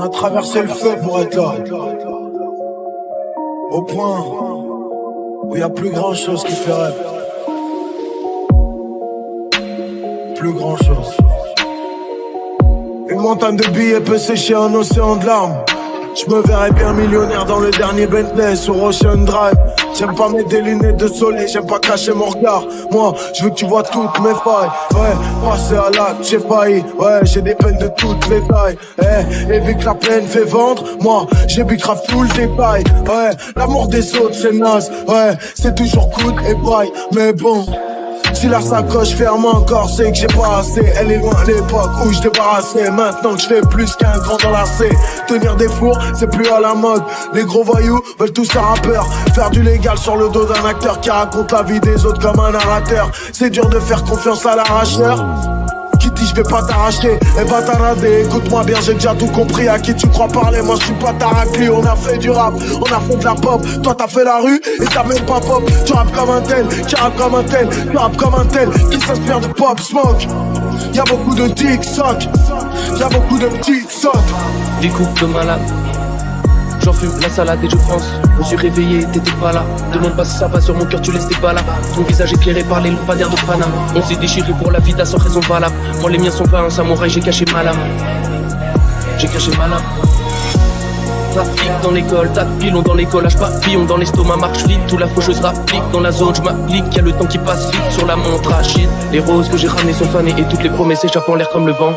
On a traversé le feu pour être là. Au point où y a plus grand chose qui fait rêve. Plus grand chose. Une montagne de billets peut sécher un océan de larmes. Je me verrais bien millionnaire dans le dernier Bentley sur Ocean Drive. J'aime pas mettre des lunettes de soleil, j'aime pas cacher mon regard. Moi, je veux que tu vois toutes mes failles. Ouais, passer à l'acte, j'ai failli. Ouais, j'ai des peines de toutes les tailles. Et vu que la peine fait vendre, moi, j'ai bicrave tout le détail. Ouais, l'amour des autres c'est naze. Ouais, c'est toujours good et paille. Mais bon, si la sacoche ferme encore, c'est que j'ai pas assez. Elle est loin l'époque où je débarrassais. Maintenant que je fais plus qu'un grand enlacé. Tenir des fours, c'est plus à la mode. Les gros voyous veulent tous un rappeur. Faire du légal sur le dos d'un acteur qui raconte la vie des autres comme un narrateur. C'est dur de faire confiance à l'arracheur qui dit je vais pas t'arracher. Eh bah taradé, écoute-moi bien, j'ai déjà tout compris. À qui tu crois parler, moi je suis pas ta raclée. On a fait du rap, on a fait de la pop. Toi t'as fait la rue et t'as même pas pop. Tu rappes comme un tel, tu rappes comme un tel, tu rappes comme un tel qui s'inspire de Pop Smoke. Y'a beaucoup de TikTok, y'a beaucoup de petites sautes. Des coupes de malade, j'en fume la salade et je pense. Je me suis réveillé, t'étais pas là. Demande pas si ça va sur mon cœur, tu laisses tes pas là. Ton visage éclairé par les lampadaires de Panama. On s'est déchiré pour la vie, t'as sans raison valable. Moi les miens sont pas un samouraï, j'ai caché ma lame. J'ai caché ma lame. Trafic dans l'école, tas de pilons dans l'école, lâche papillon dans l'estomac, marche vite, tout la faucheuse rapplique dans la zone, je m'applique, y'a le temps qui passe vite sur la montre à shit. Les roses que j'ai ramenées sont fanées et toutes les promesses échappent en l'air comme le vent.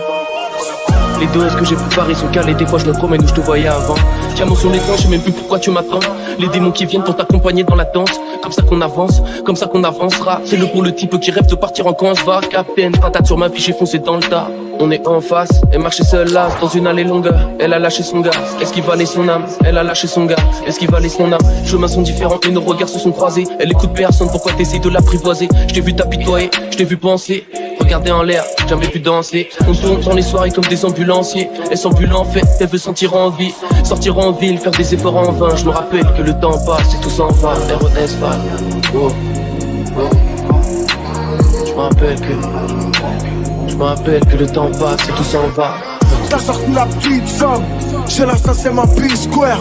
Les doses que j'ai préparées sont calées, des fois je me promène où je te voyais avant. Diamant sur les dents, je sais même plus pourquoi tu m'attends. Les démons qui viennent pour t'accompagner dans la danse. Comme ça qu'on avance, comme ça qu'on avancera. C'est le pour le type qui rêve de partir en camp, va qu'à peine, patate sur ma fiche et foncé dans le tas. On est en face, elle marchait seule là, dans une allée longue. Elle a lâché son gars, est-ce qu'il valait son âme? Elle a lâché son gars, est-ce qu'il valait son âme? Chemins sont différents et nos regards se sont croisés. Elle écoute personne, pourquoi t'essayes de l'apprivoiser? Je t'ai vu t'apitoyer, je t'ai vu penser. Regarder en l'air, jamais pu danser. On tourne dans les soirées comme des ambulanciers. Elle s'ambule en fait, elle veut sentir en vie. Sortir en ville, faire des efforts en vain. Je me rappelle que le temps passe et tout s'en va. RES va. Oh. Oh. Je me rappelle que le temps passe et tout s'en va. T'as sorti la petite somme, j'ai là ça c'est ma P-Square.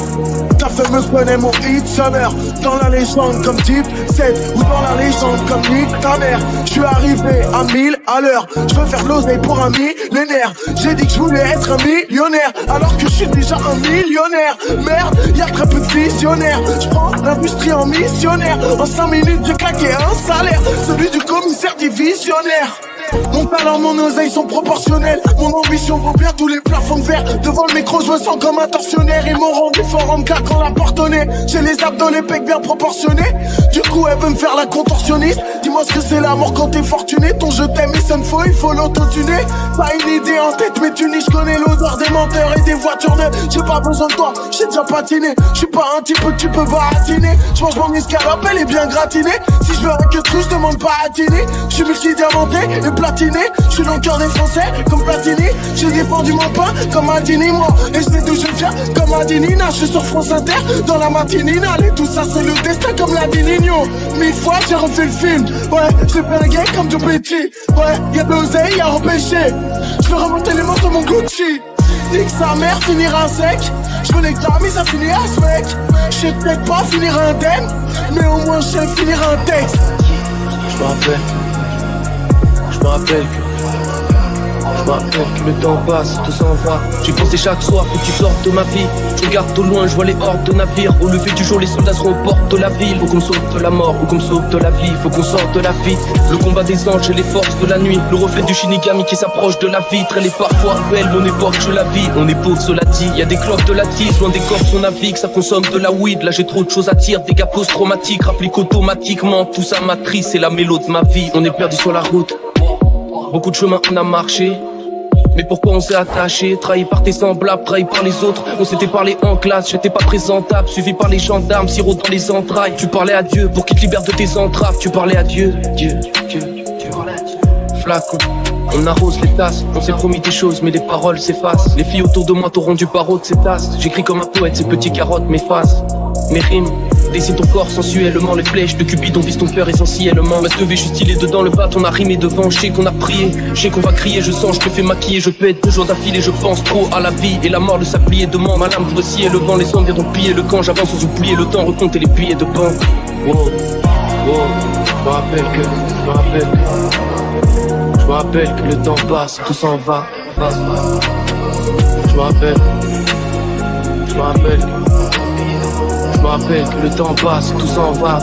T'as fait me connaître mon hit summer. Dans la légende comme Deep 7 ou dans la légende comme Nick ta mère. Je suis arrivé à 1000 à l'heure. Je veux faire l'oseille pour un millénaire. J'ai dit que je voulais être un millionnaire alors que je suis déjà un millionnaire. Merde, y'a très peu de visionnaires. Je prends l'industrie en missionnaire. En 5 minutes j'ai claqué un salaire, celui du commissaire divisionnaire. Mon talent, mon oseille sont proportionnels. Mon ambition vaut bien tous les plafonds de verre. Devant le micro, je me sens comme un tortionnaire. Ils m'ont rendu fort en me claquant la porte au nez. J'ai les abdos, les pecs bien proportionnés. Du coup, elle veut me faire la contorsionniste. Dis-moi ce que c'est l'amour quand t'es fortuné. Ton je t'aime, mais ça ne faut, il faut l'autotuner. Pas une idée en tête, mais tu n'y je connais l'odeur des menteurs et des voitures neuves. J'ai pas besoin de toi, j'ai déjà patiné. Je suis pas un type que tu peux baratiner. Je mange mon escalope, elle est bien gratinée. Si je veux un que truc, je demande pas à dîner. Je suis multi-diamanté et platiné. Je suis dans le cœur des Français comme Platini. J'ai défendu mon pain comme Adini, moi. Et je sais d'où je viens comme Adinina. Je suis sur France Inter dans la matinina. Et tout ça c'est le destin comme la Dinigno. 1000 fois j'ai refait le film. Ouais, j'ai fait un gay comme tout petit. Ouais, y'a de l'oseille à repêcher. Je veux remonter les morceaux de mon Gucci. Nique sa mère finira sec. Je veux les mais ça finira sec. Je sais peut-être pas finir indemne, mais au moins je sais finir un texte. Je me rappelle que le temps passe, tout s'en va. J'y pensais chaque soir que tu sortes de ma vie. Je regarde au loin, je vois les hordes de navires. Au lever du jour, les soldats seront aux portes de la ville. Faut qu'on me sauve de la mort ou qu'on me sauve de la vie. Faut qu'on sorte de la vie. Le combat des anges et les forces de la nuit. Le reflet du Shinigami qui s'approche de la vitre. Elle est parfois belle, mon époque, je la vis. On est pauvre, cela dit. Y'a des cloques de la tise, loin des corps, on navigue. Ça consomme de la weed. Là, j'ai trop de choses à dire. Des gars post-traumatiques, rapplique automatiquement. Tout ça matrice, c'est la mélo de ma vie. On est perdu sur la route. Beaucoup de chemins on a marché. Mais pourquoi on s'est attaché? Trahi par tes semblables, trahi par les autres. On s'était parlé en classe, j'étais pas présentable. Suivi par les gendarmes, sirop dans les entrailles. Tu parlais à Dieu pour qu'il te libère de tes entraves. Tu parlais à Dieu, Dieu. Flacon, on arrose les tasses. On s'est promis des choses mais les paroles s'effacent. Les filles autour de moi t'auront du paro de ces tasses. J'écris comme un poète, ces petits carottes m'effacent. Mes rimes dessine ton corps sensuellement. Les flèches de Cupidon visent ton cœur essentiellement. Ma teuf, je suis stylé dedans, le bâton on a rimé devant. Je sais qu'on a prié, je sais qu'on va crier. Je sens, je te fais maquiller, je pète 2 jours d'affilée. Je pense trop à la vie et la mort de s'applier devant. Ma lame pour scier le vent, les hommes viendront piller le camp. J'avance sans oublier le temps, recompter les billets de banque. Wow, wow, je me rappelle que le temps passe, tout s'en va. Je me rappelle que le temps passe, tout s'en va.